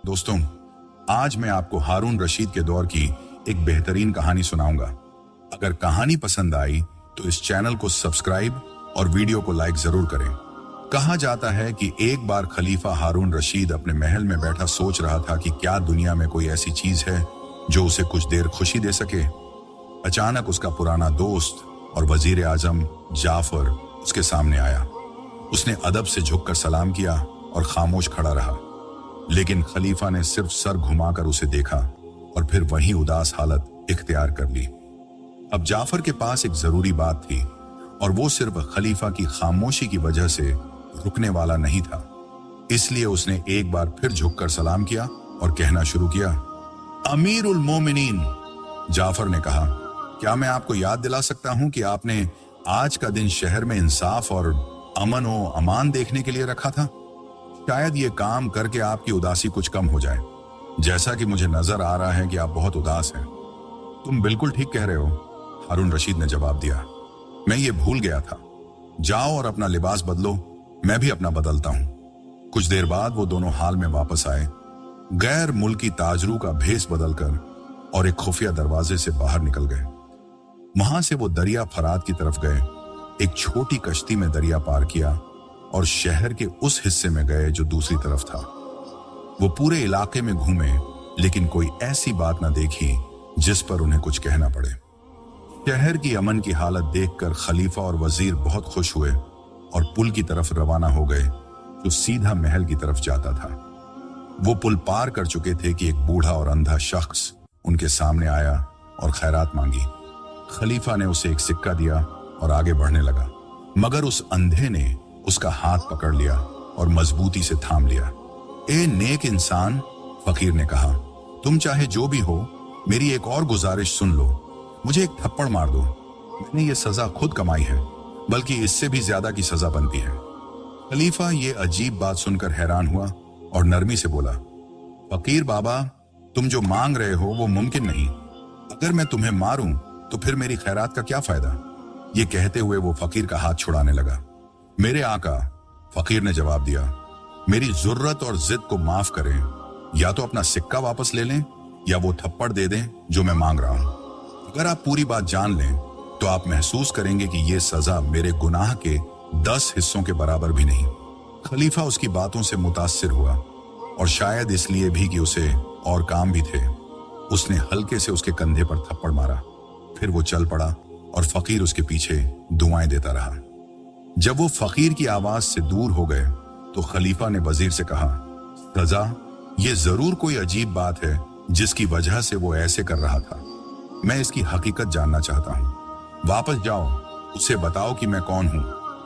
दोस्तों, आज मैं आपको हारून रशीद के दौर की एक बेहतरीन कहानी सुनाऊंगा। अगर कहानी पसंद आई तो इस चैनल को सब्सक्राइब और वीडियो को लाइक जरूर करें। कहा जाता है कि एक बार खलीफा हारून रशीद अपने महल में बैठा सोच रहा था कि क्या दुनिया में कोई ऐसी चीज है जो उसे कुछ देर खुशी दे सके। अचानक उसका पुराना दोस्त और वजीर आजम जाफर उसके सामने आया। उसने अदब से झुककर सलाम किया और खामोश खड़ा रहा, लेकिन खलीफा ने सिर्फ सर घुमाकर उसे देखा और फिर वही उदास हालत इख्तियार कर ली। अब जाफर के पास एक जरूरी बात थी और वो सिर्फ खलीफा की खामोशी की वजह से रुकने वाला नहीं था। इसलिए उसने एक बार फिर झुककर सलाम किया और कहना शुरू किया, अमीरुल मोमिनीन। जाफर ने कहा, क्या मैं आपको याद दिला सकता हूं कि आपने आज का दिन शहर में इंसाफ और अमन व अमान देखने के लिए रखा था? शायद ये काम करके आपकी उदासी कुछ कम हो जाए। जैसा कि मुझे नजर आ रहा है कि आप बहुत उदास हैं। तुम बिल्कुल ठीक कह रहे हो, हारून रशीद ने जवाब दिया। मैं ये भूल गया था। जाओ और अपना लिबास बदलो, मैं भी अपना बदलता हूं। कुछ देर बाद वो दोनों हाल में वापस आए, गैर मुल्की ताजरू का भेस बदलकर, और एक खुफिया दरवाजे से बाहर निकल गए। वहां से वो दरिया फरात की तरफ गए, एक छोटी कश्ती में दरिया पार किया और शहर के उस हिस्से में गए जो दूसरी तरफ था। वो पूरे इलाके में घूमे, लेकिन कोई ऐसी बात न देखी जिस पर उन्हें कुछ कहना पड़े। शहर की अमन की हालत देखकर खलीफा और वजीर बहुत खुश हुए और पुल की तरफ रवाना हो गए जो सीधा महल की तरफ जाता था। वो पुल पार कर चुके थे कि एक बूढ़ा और अंधा शख्स उनके सामने आया और खैरात मांगी। खलीफा ने उसे एक सिक्का दिया और आगे बढ़ने लगा, मगर उस अंधे ने उसका हाथ पकड़ लिया और मजबूती से थाम लिया। ए नेक इंसान, फकीर ने कहा, तुम चाहे जो भी हो, मेरी एक और गुजारिश सुन लो। मुझे एक थप्पड़ मार दो। मैंने ये सजा खुद कमाई है, बल्कि इससे भी ज्यादा की सजा बनती है। खलीफा ये अजीब बात सुनकर हैरान हुआ और नरमी से बोला, फकीर बाबा, तुम जो मांग रहे हो वो मुमकिन नहीं। अगर मैं तुम्हें मारूं तो फिर मेरी खैरात का क्या फायदा? ये कहते हुए वो फकीर का हाथ छुड़ाने लगा। मेरे आका, फकीर ने जवाब दिया, मेरी जुर्रत और जिद को माफ करें। या तो अपना सिक्का वापस ले लें या वो थप्पड़ दे दें जो मैं मांग रहा हूं। अगर आप पूरी बात जान लें तो आप महसूस करेंगे कि ये सजा मेरे गुनाह के 10 हिस्सों के बराबर भी नहीं। खलीफा उसकी बातों से मुतासिर हुआ, और शायद इसलिए भी कि उसे और काम भी थे। उसने हल्के से उसके कंधे पर थप्पड़ मारा, फिर वो चल पड़ा और फकीर उसके पीछे दुआएं देता रहा। जब वो फकीर की आवाज से दूर हो गए तो खलीफा ने वजीर से कहा, सजा, ये जरूर कोई अजीब बात है जिसकी वजह से वो ऐसे कर रहा था। मैं इसकी हकीकत जानना चाहता हूं। वापस जाओ, उसे बताओ कि मैं कौन हूं,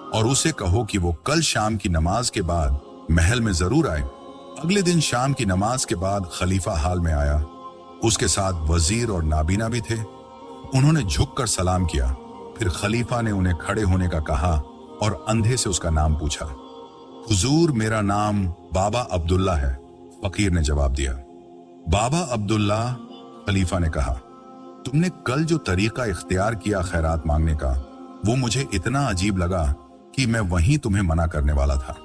और उसे कहो कि वो कल शाम की नमाज के बाद महल में जरूर आए। अगले दिन शाम की नमाज के बाद खलीफा हाल में आया। उसके साथ वजीर और नाबीना भी थे। उन्होंने झुककर सलाम किया। फिर खलीफा ने उन्हें खड़े होने का कहा और अंधे से उसका नाम पूछा। हुजूर, मेरा नाम बाबा अब्दुल्ला है, फकीर ने जवाब दिया। बाबा अब्दुल्ला, खलीफा ने कहा, तुमने कल जो तरीका इख्तियार किया खैरात मांगने का, वो मुझे इतना अजीब लगा कि मैं वहीं तुम्हें मना करने वाला था।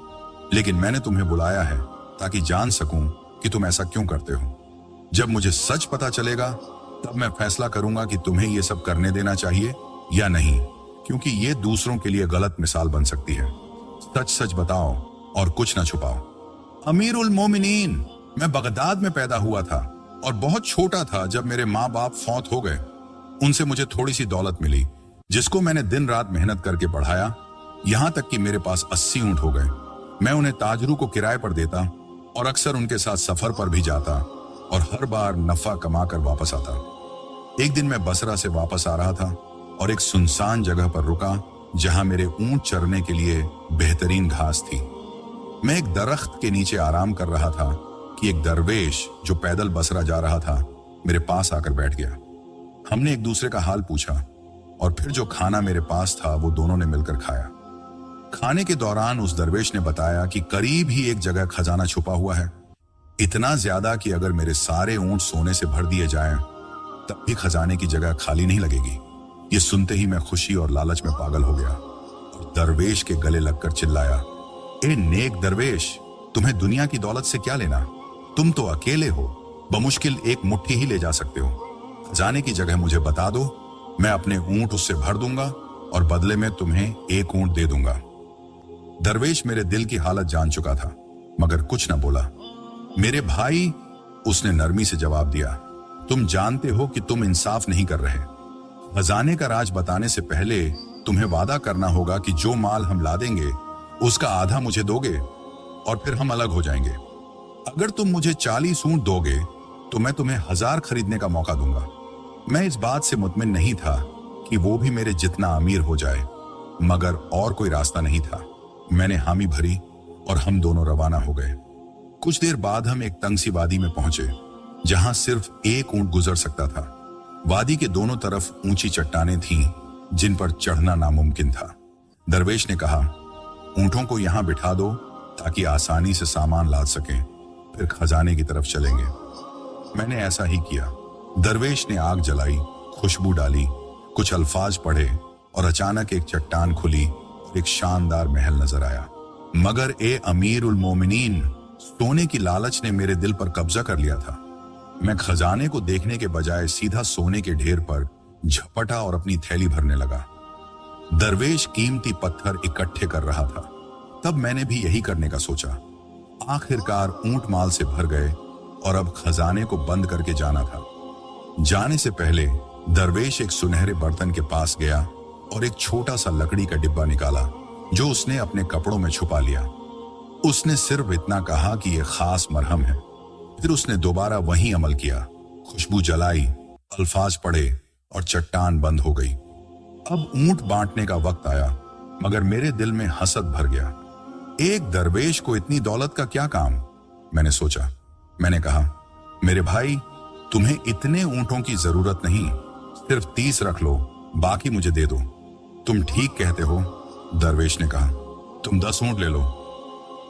लेकिन मैंने तुम्हें बुलाया है ताकि जान सकूं कि तुम ऐसा क्यों करते हो। जब मुझे सच पता चलेगा तब मैं फैसला करूंगा कि तुम्हें ये सब करने देना चाहिए या नहीं, क्योंकि ये दूसरों के लिए गलत मिसाल बन सकती है। सच सच बताओ और कुछ ना छुपाओ। अमीरुल मोमिनीन, मैं बगदाद में पैदा हुआ था और बहुत छोटा था जब मेरे माँ बाप फौत हो गए। उनसे मुझे थोड़ी सी दौलत मिली जिसको मैंने दिन रात मेहनत करके बढ़ाया, यहां तक कि मेरे पास 80 ऊंट हो गए। मैं उन्हें ताजरू को किराए पर देता और अक्सर उनके साथ सफर पर भी जाता और हर बार नफा कमा कर वापस आता। एक दिन मैं बसरा से वापस आ रहा था और एक सुनसान जगह पर रुका जहां मेरे ऊंट चरने के लिए बेहतरीन घास थी। मैं एक दरख्त के नीचे आराम कर रहा था कि एक दरवेश जो पैदल बसरा जा रहा था मेरे पास आकर बैठ गया। हमने एक दूसरे का हाल पूछा और फिर जो खाना मेरे पास था वो दोनों ने मिलकर खाया। खाने के दौरान उस दरवेश ने बताया कि करीब ही एक जगह खजाना छुपा हुआ है, इतना ज्यादा कि अगर मेरे सारे ऊंट सोने से भर दिए जाएं तब भी खजाने की जगह खाली नहीं लगेगी। ये सुनते ही मैं खुशी और लालच में पागल हो गया और दरवेश के गले लगकर चिल्लाया, ए नेक दरवेश, तुम्हें दुनिया की दौलत से क्या लेना? तुम तो अकेले हो, बमुश्किल एक मुट्ठी ही ले जा सकते हो। जाने की जगह मुझे बता दो, मैं अपने ऊंट उससे भर दूंगा और बदले में तुम्हें एक ऊंट दे दूंगा। दरवेश मेरे दिल की हालत जान चुका था, मगर कुछ न बोला। मेरे भाई, उसने नरमी से जवाब दिया, तुम जानते हो कि तुम इंसाफ नहीं कर रहे। खजाने का राज बताने से पहले तुम्हें वादा करना होगा कि जो माल हम ला देंगे उसका आधा मुझे दोगे और फिर हम अलग हो जाएंगे। अगर तुम मुझे 40 ऊंट दोगे तो मैं तुम्हें 1000 खरीदने का मौका दूंगा। मैं इस बात से मुतमिन नहीं था कि वो भी मेरे जितना अमीर हो जाए, मगर और कोई रास्ता नहीं था। मैंने हामी भरी और हम दोनों रवाना हो गए। कुछ देर बाद हम एक तंग सी वादी में पहुंचे, जहां सिर्फ एक ऊंट गुजर सकता था। वादी के दोनों तरफ ऊंची चट्टानें थीं, जिन पर चढ़ना नामुमकिन था। दरवेश ने कहा, ऊंटों को यहां बिठा दो ताकि आसानी से सामान लाद सकें, फिर खजाने की तरफ चलेंगे। मैंने ऐसा ही किया। दरवेश ने आग जलाई, खुशबू डाली, कुछ अल्फाज पढ़े और अचानक एक चट्टान खुली और एक शानदार महल नजर आया। मगर ए अमीर उल मोमिनीन, सोने की लालच ने मेरे दिल पर कब्जा कर लिया था। मैं खजाने को देखने के बजाय सीधा सोने के ढेर पर झपटा और अपनी थैली भरने लगा। दरवेश कीमती पत्थर इकट्ठे कर रहा था। तब मैंने भी यही करने का सोचा। आखिरकार ऊंट माल से भर गए और अब खजाने को बंद करके जाना था। जाने से पहले दरवेश एक सुनहरे बर्तन के पास गया और एक छोटा सा लकड़ी का डिब्बा निकाला, जो उसने अपने कपड़ों में छुपा लिया। उसने सिर्फ इतना कहा कि यह खास मरहम है। फिर उसने दोबारा वही अमल किया, खुशबू जलाई, अल्फाज पढ़े और चट्टान बंद हो गई। अब ऊंट बांटने का वक्त आया, मगर मेरे दिल में हसद भर गया। एक दरवेश को इतनी दौलत का क्या काम, मैंने सोचा। मैंने कहा, मेरे भाई, तुम्हें इतने ऊंटों की जरूरत नहीं, सिर्फ 30 रख लो, बाकी मुझे दे दो। तुम ठीक कहते हो, दरवेश ने कहा, तुम 10 ऊंट ले लो।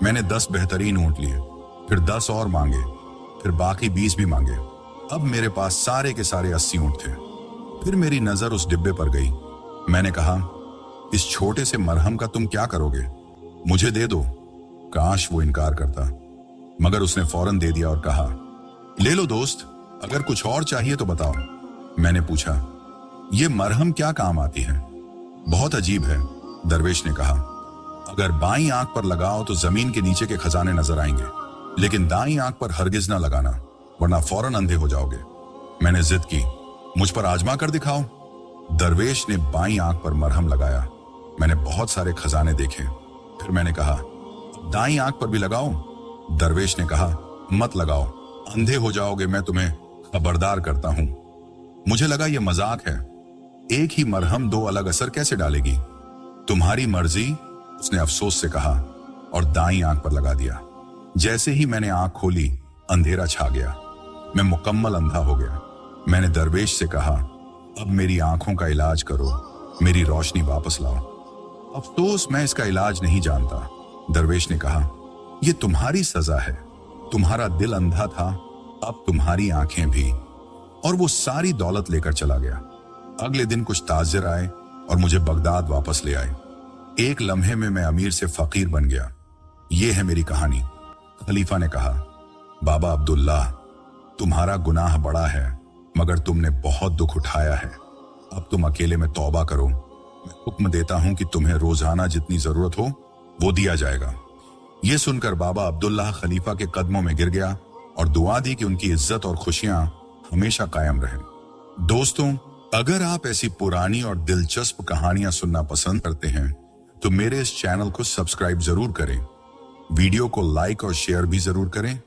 मैंने 10 बेहतरीन ऊंट लिए, फिर 10 और मांगे, फिर बाकी 20 भी मांगे। अब मेरे पास सारे के सारे 80 ऊंट थे। फिर मेरी नजर उस डिब्बे पर गई। मैंने कहा, इस छोटे से मरहम का तुम क्या करोगे? मुझे दे दो। काश वो इनकार करता, मगर उसने फौरन दे दिया और कहा, ले लो दोस्त, अगर कुछ और चाहिए तो बताओ। मैंने पूछा, ये मरहम क्या काम आती है? बहुत अजीब है, दरवेश ने कहा। अगर बाईं आंख पर लगाओ तो जमीन के नीचे के खजाने नजर आएंगे, लेकिन दाईं आंख पर हरगिज ना लगाना, वरना फौरन अंधे हो जाओगे। मैंने जिद की, मुझ पर आजमा कर दिखाओ। दरवेश ने बाईं आंख पर मरहम लगाया। मैंने बहुत सारे खजाने देखे। फिर मैंने कहा, दाईं आंख पर भी लगाओ। दरवेश ने कहा, मत लगाओ, अंधे हो जाओगे, मैं तुम्हें खबरदार करता हूं। मुझे लगा यह मजाक है। एक ही मरहम 2 अलग असर कैसे डालेगी? तुम्हारी मर्जी, उसने अफसोस से कहा और दाईं आंख पर लगा दिया। जैसे ही मैंने आंख खोली, अंधेरा छा गया। मैं मुकम्मल अंधा हो गया। मैंने दरवेश से कहा, अब मेरी आंखों का इलाज करो, मेरी रोशनी वापस लाओ। अफसोस मैं इसका इलाज नहीं जानता, दरवेश ने कहा। यह तुम्हारी सजा है। तुम्हारा दिल अंधा था, अब तुम्हारी आंखें भी। और वो सारी दौलत लेकर चला गया। अगले दिन कुछ ताजिर आए और मुझे बगदाद वापस ले आए। एक लम्हे में मैं अमीर से फकीर बन गया। यह है मेरी कहानी। खलीफा ने कहा, बाबा अब्दुल्ला, तुम्हारा गुनाह बड़ा है, मगर तुमने बहुत दुख उठाया है। अब तुम अकेले में तौबा करो। मैं हुक्म देता हूं कि तुम्हें रोजाना जितनी जरूरत हो वो दिया जाएगा। यह सुनकर बाबा अब्दुल्ला खलीफा के कदमों में गिर गया और दुआ दी कि उनकी इज्जत और खुशियां हमेशा कायम रहें। दोस्तों, अगर आप ऐसी पुरानी और दिलचस्प कहानियां सुनना पसंद करते हैं तो मेरे इस चैनल को सब्सक्राइब जरूर करें। वीडियो को लाइक और शेयर भी जरूर करें।